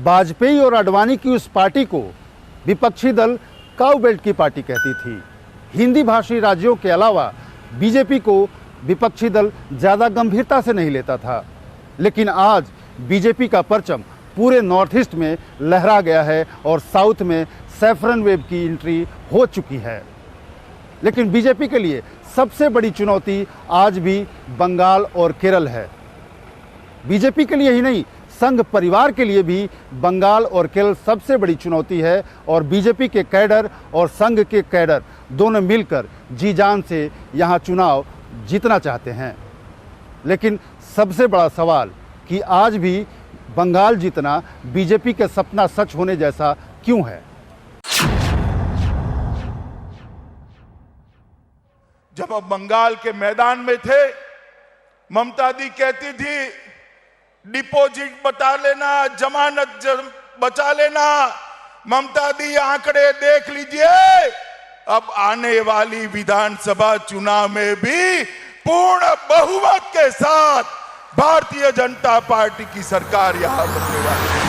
वाजपेयी और आडवाणी की उस पार्टी को विपक्षी दल काऊ बेल्ट की पार्टी कहती थी। हिंदी भाषी राज्यों के अलावा बीजेपी को विपक्षी दल ज़्यादा गंभीरता से नहीं लेता था, लेकिन आज बीजेपी का परचम पूरे नॉर्थ ईस्ट में लहरा गया है और साउथ में सैफरन वेव की एंट्री हो चुकी है। लेकिन बीजेपी के लिए सबसे बड़ी चुनौती आज भी बंगाल और केरल है। बीजेपी के लिए ही नहीं, संघ परिवार के लिए भी बंगाल और केरल सबसे बड़ी चुनौती है और बीजेपी के कैडर और संघ के कैडर दोनों मिलकर जी जान से यहाँ चुनाव जीतना चाहते हैं। लेकिन सबसे बड़ा सवाल कि आज भी बंगाल जीतना बीजेपी का सपना सच होने जैसा क्यों है? जब हम बंगाल के मैदान में थे, ममता दी कहती थी डिपॉजिट बचा लेना, जमानत बचा लेना। ममता दी आंकड़े देख लीजिए, अब आने वाली विधानसभा चुनाव में भी पूर्ण बहुमत के साथ भारतीय जनता पार्टी की सरकार यहां बनने वाली है।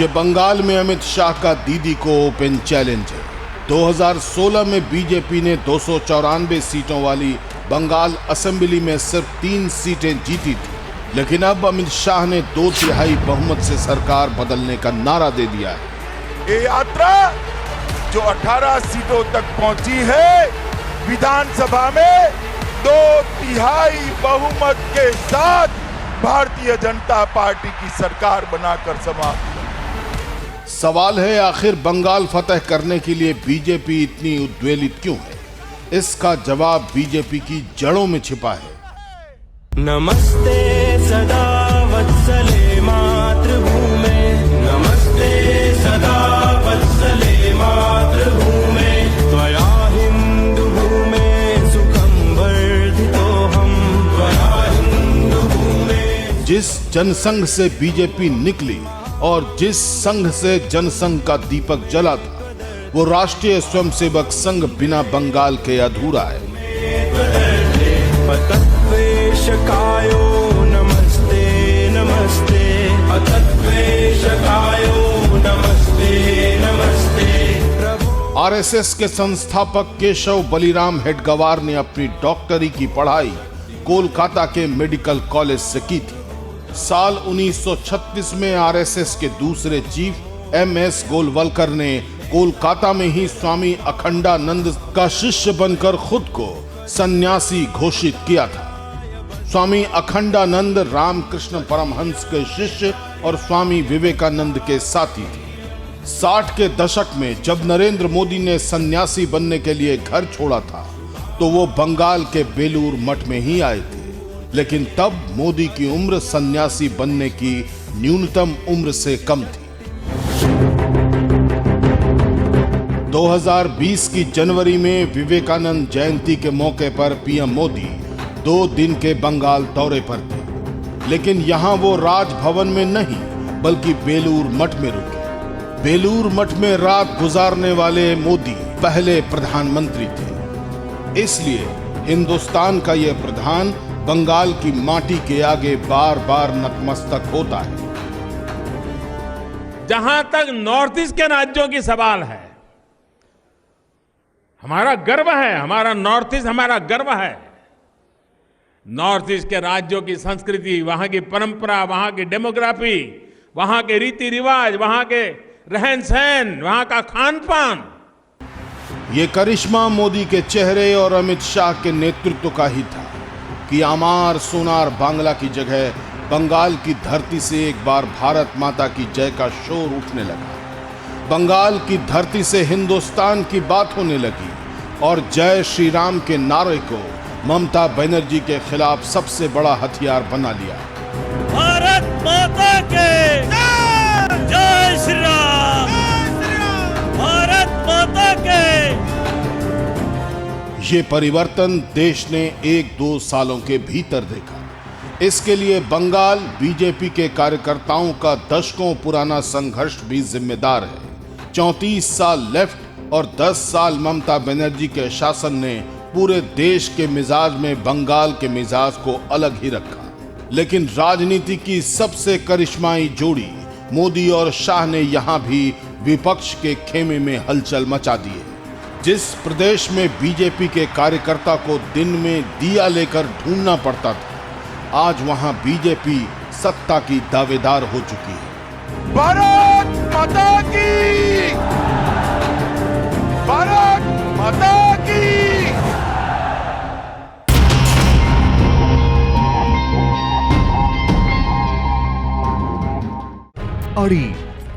ये बंगाल में अमित शाह का दीदी को ओपन चैलेंज है। 2016 में बीजेपी ने 294 सीटों वाली बंगाल असेंबली में सिर्फ 3 सीटें जीती थी, लेकिन अब अमित शाह ने 2/3 बहुमत से सरकार बदलने का नारा दे दिया है। ये यात्रा जो 18 सीटों तक पहुंची है, विधानसभा में 2/3 बहुमत के साथ भारतीय जनता पार्टी की सरकार बनाकर समाप्त। सवाल है, आखिर बंगाल फतह करने के लिए बीजेपी इतनी उद्वेलित क्यों है? इसका जवाब बीजेपी की जड़ों में छिपा है। नमस्ते सदा वत्सले मातृभूमे, नमस्ते सदा वत्सले मातृभूमे, त्वया हिंदू भूमे सुखम वर्धितोहम, त्वया हिंदू भूमे। जिस जनसंघ से बीजेपी निकली और जिस संघ से जनसंघ का दीपक जला था, वो राष्ट्रीय स्वयंसेवक संघ बिना बंगाल के अधूरा है। नमस्ते नमस्ते, नमस्ते नमस्ते। आरएसएस के संस्थापक केशव बलिराम हेडगवार ने अपनी डॉक्टरी की पढ़ाई कोलकाता के मेडिकल कॉलेज से की थी। साल 1936 में आरएसएस के दूसरे चीफ एमएस गोलवलकर ने कोलकाता में ही स्वामी अखंडानंद का शिष्य बनकर खुद को सन्यासी घोषित किया था। स्वामी अखंडानंद रामकृष्ण परमहंस के शिष्य और स्वामी विवेकानंद के साथी थे। 60 के दशक में जब नरेंद्र मोदी ने सन्यासी बनने के लिए घर छोड़ा था, तो वो बंगाल के बेलूर मठ में ही आए थे, लेकिन तब मोदी की उम्र सन्यासी बनने की न्यूनतम उम्र से कम थी। 2020 की जनवरी में विवेकानंद जयंती के मौके पर पीएम मोदी 2 दिन के बंगाल दौरे पर थे, लेकिन यहां वो राजभवन में नहीं बल्कि बेलूर मठ में रुके। बेलूर मठ में रात गुजारने वाले मोदी पहले प्रधानमंत्री थे, इसलिए हिंदुस्तान का यह प्रधान बंगाल की माटी के आगे बार बार नतमस्तक होता है। जहां तक नॉर्थ ईस्ट के राज्यों की सवाल है, हमारा गर्व है, हमारा नॉर्थ ईस्ट हमारा गर्व है। नॉर्थ ईस्ट के राज्यों की संस्कृति, वहां की परंपरा, वहां की डेमोग्राफी, वहां के रीति रिवाज, वहां के रहन सहन, वहां का खान पान, ये करिश्मा मोदी के चेहरे और अमित शाह के नेतृत्व का ही था कि आमार सोनार बांग्ला की जगह बंगाल की धरती से एक बार भारत माता की जय का शोर उठने लगा। बंगाल की धरती से हिंदुस्तान की बात होने लगी और जय श्री राम के नारे को ममता बनर्जी के खिलाफ सबसे बड़ा हथियार बना लिया। भारत माता के जय श्री राम, भारत माता के। ये परिवर्तन देश ने 1-2 सालों के भीतर देखा। इसके लिए बंगाल बीजेपी के कार्यकर्ताओं का दशकों पुराना संघर्ष भी जिम्मेदार है। 34 साल लेफ्ट और 10 साल ममता बनर्जी के शासन ने पूरे देश के मिजाज में बंगाल के मिजाज को अलग ही रखा। लेकिन राजनीति की सबसे करिश्माई जोड़ी मोदी और शाह ने यहां भी विपक्ष के खेमे में हलचल मचा दी है। जिस प्रदेश में बीजेपी के कार्यकर्ता को दिन में दिया लेकर ढूंढना पड़ता था, आज वहां बीजेपी सत्ता की दावेदार हो चुकी है। भारत माता की, भारत माता की। अड़ी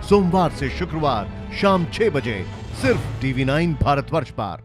सोमवार से शुक्रवार शाम 6 बजे सिर्फ TV9 भारतवर्ष पर।